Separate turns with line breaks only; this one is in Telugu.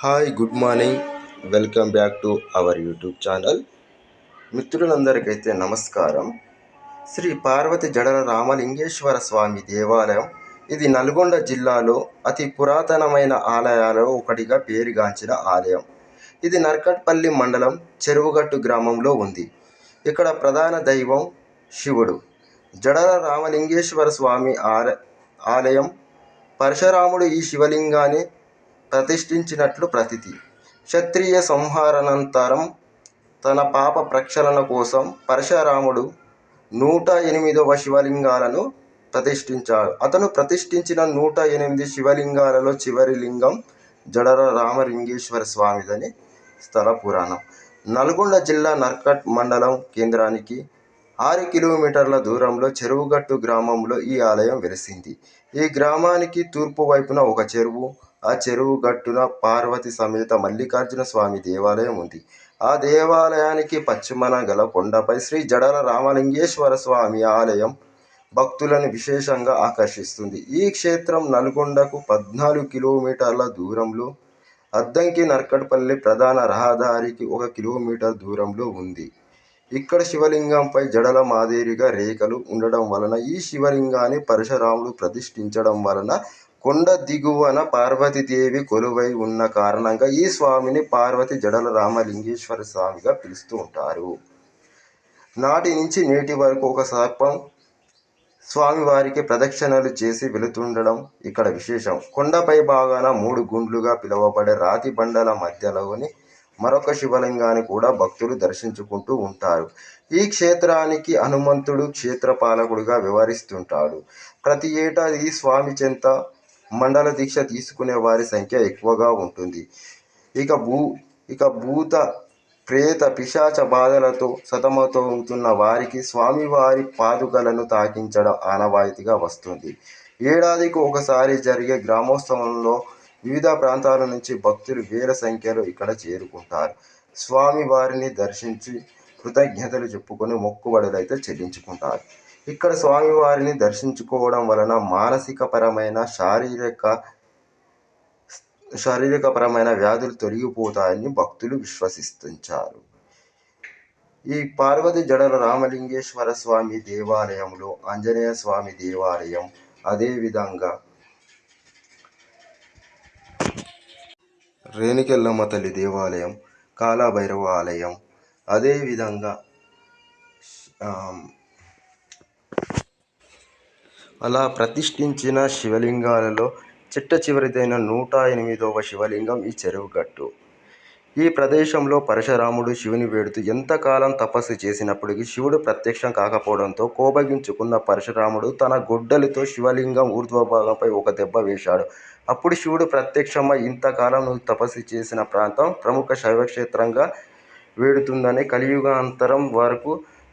Hi good morning. Welcome back to our YouTube channel. మిత్రులందరికైతే నమస్కారం. శ్రీ పార్వతి జడల రామలింగేశ్వర స్వామి దేవాలయం ఇది నల్గొండ జిల్లాలో అతి పురాతనమైన ఆలయాలలో ఒకటిగా పేరుగాంచిన ఆలయం. ఇది నర్కట్పల్లి మండలం చెరువుగట్టు గ్రామంలో ఉంది. ఇక్కడ ప్రధాన దైవం శివుడు. జడల రామలింగేశ్వర స్వామి ఆలయం పరశురాముడు ఈ శివలింగాన్ని ప్రతిష్ఠించినట్లు ప్రతీతి. క్షత్రియ సంహారానంతరం తన పాప ప్రక్షాళన కోసం పరశురాముడు 108 శివలింగాలను ప్రతిష్ఠించాడు. అతను ప్రతిష్ఠించిన 108 శివలింగాలలో చివరి లింగం జడల రామలింగేశ్వర స్వామిదని స్థల పురాణం. నల్గొండ జిల్లా నర్కట్ మండలం కేంద్రానికి 6 కిలోమీటర్ల దూరంలో చెరువుగట్టు గ్రామంలో ఈ ఆలయం వెలిసింది. ఈ గ్రామానికి తూర్పు వైపున ఒక చెరువు, ఆ చెరువు గట్టున పార్వతి సమేత మల్లికార్జున స్వామి దేవాలయం ఉంది. ఆ దేవాలయానికి పశ్చిమన గల కొండపై శ్రీ జడల రామలింగేశ్వర స్వామి ఆలయం భక్తులను విశేషంగా ఆకర్షిస్తుంది. ఈ క్షేత్రం నల్గొండకు 14 కిలోమీటర్ల దూరంలో, అద్దంకి నర్కట్పల్లి ప్రధాన రహదారికి 1 కిలోమీటర్ దూరంలో ఉంది. ఇక్కడ శివలింగంపై జడల మాదిరిగా రేఖలు ఉండడం వలన ఈ శివలింగాన్ని పరశురాముడు ప్రతిష్ఠించడం వలన కొండ దిగువన పార్వతీదేవి కొలువై ఉన్న కారణంగా ఈ స్వామిని పార్వతి జడల రామలింగేశ్వర స్వామిగా పిలుస్తూ ఉంటారు. నాటి నుంచి నేటి వరకు ఒక సర్పం స్వామివారికి ప్రదక్షిణలు చేసి వెళుతుండడం ఇక్కడ విశేషం. కొండపై భాగాన 3 గుండ్లుగా పిలువబడే రాతి బండల మధ్యలోని మరొక శివలింగాన్ని కూడా భక్తులు దర్శించుకుంటూ ఉంటారు. ఈ క్షేత్రానికి హనుమంతుడు క్షేత్రపాలకుడిగా వ్యవహరిస్తుంటాడు. ప్రతి ఏటా ఈ స్వామి చెంత మండల దీక్ష తీసుకునే వారి సంఖ్య ఎక్కువగా ఉంటుంది. ఇక భూత ప్రేత పిశాచ బాధలతో సతమతమవుతున్న వారికి స్వామివారి పాదుకలను తాకించడం ఆనవాయితీగా వస్తుంది. ఏడాదికి ఒకసారి జరిగే గ్రామోత్సవంలో వివిధ ప్రాంతాల నుంచి భక్తులు వేల సంఖ్యలో ఇక్కడ చేరుకుంటారు. స్వామివారిని దర్శించి కృతజ్ఞతలు చెప్పుకొని మొక్కుబడులు అయితే చెల్లించుకుంటారు. ఇక్కడ స్వామివారిని దర్శించుకోవడం వలన మానసికపరమైన శారీరకపరమైన వ్యాధులు తొలగిపోతాయని భక్తులు విశ్వసిస్తుంటారు. ఈ పార్వతి జడల రామలింగేశ్వర స్వామి దేవాలయంలో ఆంజనేయ స్వామి దేవాలయం, అదేవిధంగా రేణుకెళ్ళమ్మ తల్లి దేవాలయం, కాలభైరవ ఆలయం, అదేవిధంగా అలా ప్రతిష్ఠించిన శివలింగాలలో చిట్ట చివరిదైన 108వ శివలింగం ఈ చెరువుగట్టు. ఈ ప్రదేశంలో పరశురాముడు శివుని వేడుతూ ఎంతకాలం తపస్సు చేసినప్పటికీ శివుడు ప్రత్యక్షం కాకపోవడంతో కోపగించుకున్న పరశురాముడు తన గొడ్డలితో శివలింగం ఊర్ధ్వభాగంపై ఒక దెబ్బ వేశాడు. అప్పుడు శివుడు ప్రత్యక్షమై ఇంతకాలం నువ్వు తపస్సు చేసిన ప్రాంతం ప్రముఖ శైవక్షేత్రంగా వేడుతుందని కలియుగాంతరం వరకు